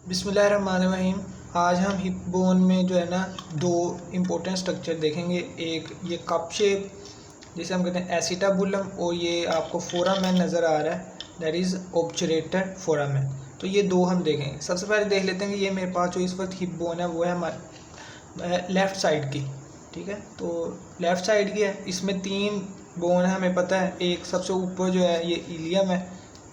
बिस्मिल्लाहिर्रहमानिर्रहीम। आज हम हिप बोन में जो है ना दो इम्पोर्टेंट स्ट्रक्चर देखेंगे। एक ये कप शेप जिसे हम कहते हैं एसिटाबुलम, और ये आपको फोरामेन नज़र आ रहा है, दैट इज़ ऑब्चुरेटर फोरामेन। तो ये दो हम देखेंगे। सबसे पहले देख लेते हैं कि ये मेरे पास जो इस वक्त हिप बोन है वो है हमारे लेफ़्ट साइड की। ठीक है, तो लेफ़्ट साइड की है, इसमें तीन बोन है हमें पता है। एक सबसे ऊपर जो है ये इलियम है,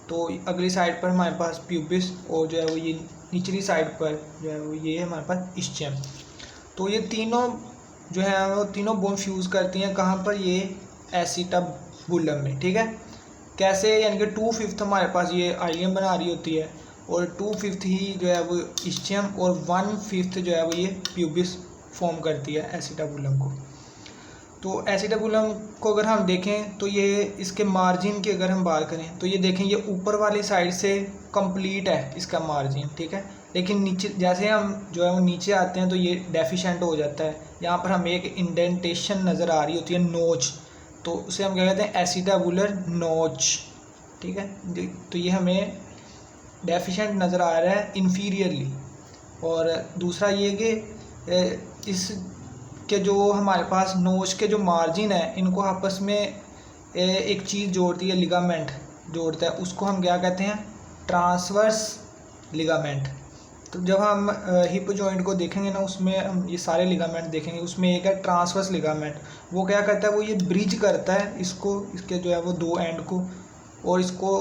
तो अगली साइड पर हमारे पास प्यूबिस, और जो है वो ये निचली साइड पर जो है वो ये है हमारे पास इस्चियम। तो ये तीनों जो है वो तीनों बोन फ्यूज़ करती हैं कहाँ पर, ये एसिटाबुलम में। ठीक है, कैसे, यानी कि 2/5 हमारे पास ये आइलियम बना रही होती है, और 2/5 ही जो है वो इस्चियम, और 1/5 जो है वो ये प्यूबिस फॉर्म करती है एसिटाबुलम को। तो एसिटाबुलम को अगर हम देखें तो ये इसके मार्जिन की अगर हम बात करें तो ये देखें, ये ऊपर वाली साइड से कंप्लीट है इसका मार्जिन। ठीक है, लेकिन नीचे जैसे हम जो है वो नीचे आते हैं तो ये डेफिशिएंट हो जाता है। यहाँ पर हमें एक इंडेंटेशन नज़र आ रही होती है, नोच, तो उसे हम क्या कहते हैं, एसिटाबुलर नोच। ठीक है, तो ये हमें डेफिशिएंट नज़र आ रहा है इन्फीरियरली। और दूसरा ये कि इस के जो हमारे पास नोच के जो मार्जिन है, इनको आपस में एक चीज़ जोड़ती है, लिगामेंट जोड़ता है, उसको हम क्या कहते हैं, ट्रांसवर्स लिगामेंट। तो जब हम हिप जॉइंट को देखेंगे ना, उसमें हम ये सारे लिगामेंट देखेंगे, उसमें एक है ट्रांसवर्स लिगामेंट। वो क्या करता है, वो ये ब्रिज करता है इसको, इसके जो है वो दो एंड को, और इसको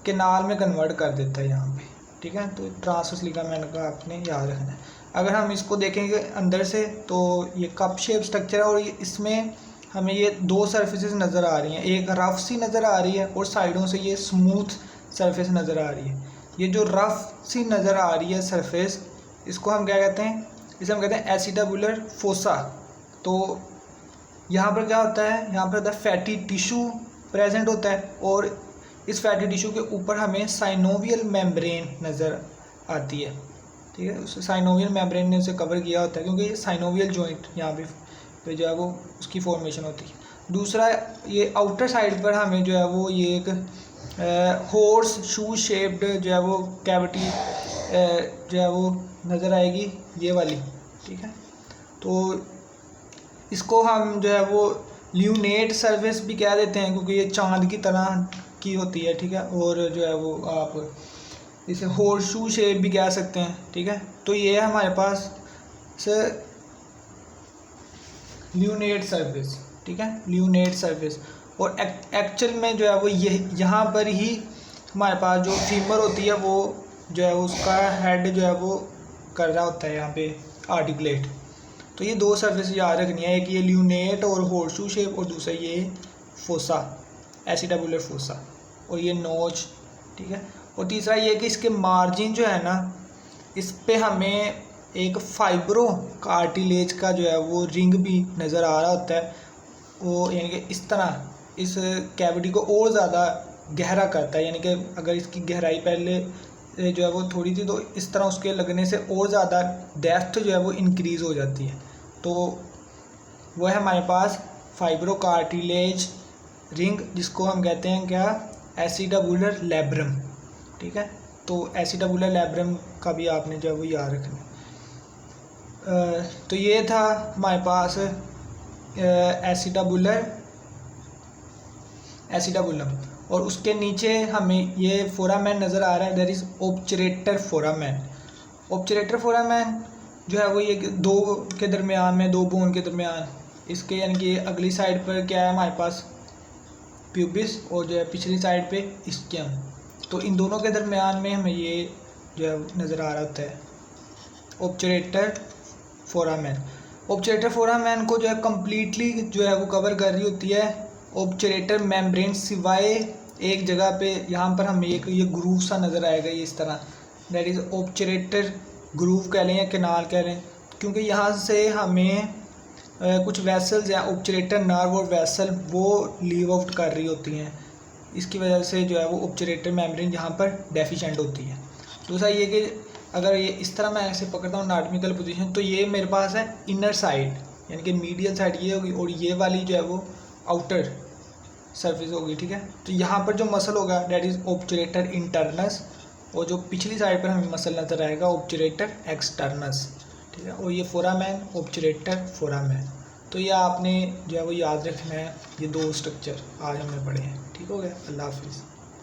केनाल में कन्वर्ट कर देता है यहाँ पे। ठीक है, तो ट्रांसवर्स लिगामेंट का आपने याद रखना है। अगर हम इसको देखेंगे अंदर से तो ये कप शेप स्ट्रक्चर है, और इसमें हमें ये दो सरफेसेस नज़र आ रही हैं, एक रफ सी नज़र आ रही है और साइडों से ये स्मूथ सरफेस नज़र आ रही है। ये जो रफ सी नज़र आ रही है सरफेस, इसको हम क्या कहते हैं, इसे हम कहते हैं एसिटाबुलर फोसा। तो यहाँ पर क्या होता है, यहाँ पर फैटी टिश्यू प्रेजेंट होता है, और इस फैटी टिश्यू के ऊपर हमें साइनोवियल मेम्ब्रेन नज़र आती है। ठीक है, उस साइनोवियल मेम्ब्रेन ने उसे कवर किया होता है, क्योंकि ये साइनोवियल जॉइंट यहाँ पे जो है वो उसकी फॉर्मेशन होती है। दूसरा, ये आउटर साइड पर हमें जो है वो ये एक हॉर्स शू शेप्ड जो है वो कैविटी जो है वो नज़र आएगी, ये वाली। ठीक है, तो इसको हम जो है वो ल्यूनेट सरफेस भी कह देते हैं, क्योंकि ये चांद की तरह की होती है। ठीक है, और जो है वो आप इसे हॉर्सशू शेप भी कह सकते हैं। ठीक है, तो ये है हमारे पास ल्यूनेट सरफेस। ठीक है, ल्यूनेट सरफेस, और एक्चुअल में जो है वो ये यहाँ पर ही हमारे पास जो फीमर होती है वो जो है उसका हेड जो है वो कर रहा होता है यहाँ पे आर्टिकुलेट। तो ये दो सरफेस याद रखनी है, एक ये ल्यूनेट और हॉर्सशू शेप, और दूसरा ये फोसा, एसिटाबुलर फोसा, और ये नोच। ठीक है, और तीसरा ये कि इसके मार्जिन जो है ना, इस पे हमें एक फाइब्रो कार्टिलेज का जो है वो रिंग भी नज़र आ रहा होता है। वो यानी कि इस तरह इस कैविटी को और ज़्यादा गहरा करता है, यानी कि अगर इसकी गहराई पहले जो है वो थोड़ी थी, तो इस तरह उसके लगने से और ज़्यादा डेप्थ जो है वो इंक्रीज़ हो जाती है। तो वो है हमारे पास फाइब्रो कार्टिलेज रिंग, जिसको हम कहते हैं क्या, एसिटाबुलर लैब्रम। ठीक है, तो एसिटाबुलर लैब्रम का भी आपने जो है वो याद रखना है। तो ये था हमारे पास एसिटाबुलम, और उसके नीचे हमें ये फोरामेन नज़र आ रहा है, दैट इज़ ऑब्चुरेटर फोरामेन। ऑब्चुरेटर फोरामेन जो है वो ये दो के दरमियान में, दो बोन के दरमियान इसके, यानी कि अगली साइड पर क्या है हमारे पास प्यूबिस, और जो है पिछली साइड पे इस्कियम। तो इन दोनों के दरमियान में हमें ये जो है नज़र आ रहा होता है ऑब्चुरेटर फोरामेन। ऑब्चुरेटर फोरामेन को जो है कम्प्लीटली जो है वो कवर कर रही होती है ऑब्चुरेटर मेम्ब्रेन, सिवाय एक जगह पे, यहाँ पर हमें एक ये ग्रूव सा नज़र आएगा, ये इस तरह, दैट इज़ ऑब्चुरेटर ग्रूव कह लें या केनाल कह लें, क्योंकि यहाँ से हमें कुछ वेसल्स या ऑब्चुरेटर नर्व और वेसल वो लीव आउट कर रही होती हैं। इसकी वजह से जो है वो ऑब्चुरेटर मेम्ब्रेन यहाँ पर डेफिशिएंट होती है। दूसरा ये कि अगर ये इस तरह मैं ऐसे पकड़ता हूँ एनाटॉमिकल पोजीशन, तो ये मेरे पास है इनर साइड, यानी कि मीडियल साइड ये होगी, और ये वाली जो है वो आउटर सरफेस होगी। ठीक है, तो यहाँ पर जो मसल होगा दैट इज़ ऑब्चुरेटर इंटरनस, और जो पिछली साइड पर हमें मसल नज़र आएगा ऑब्चुरेटर एक्सटर्नस, ठीक है। और ये फोरामेन ऑब्चुरेटर फोरामेन। तो ये आपने जो है वो याद रखना है, ये 2 स्ट्रक्चर आज हमने पढ़े हैं। ठीक हो गया, अल्लाह हाफिज़।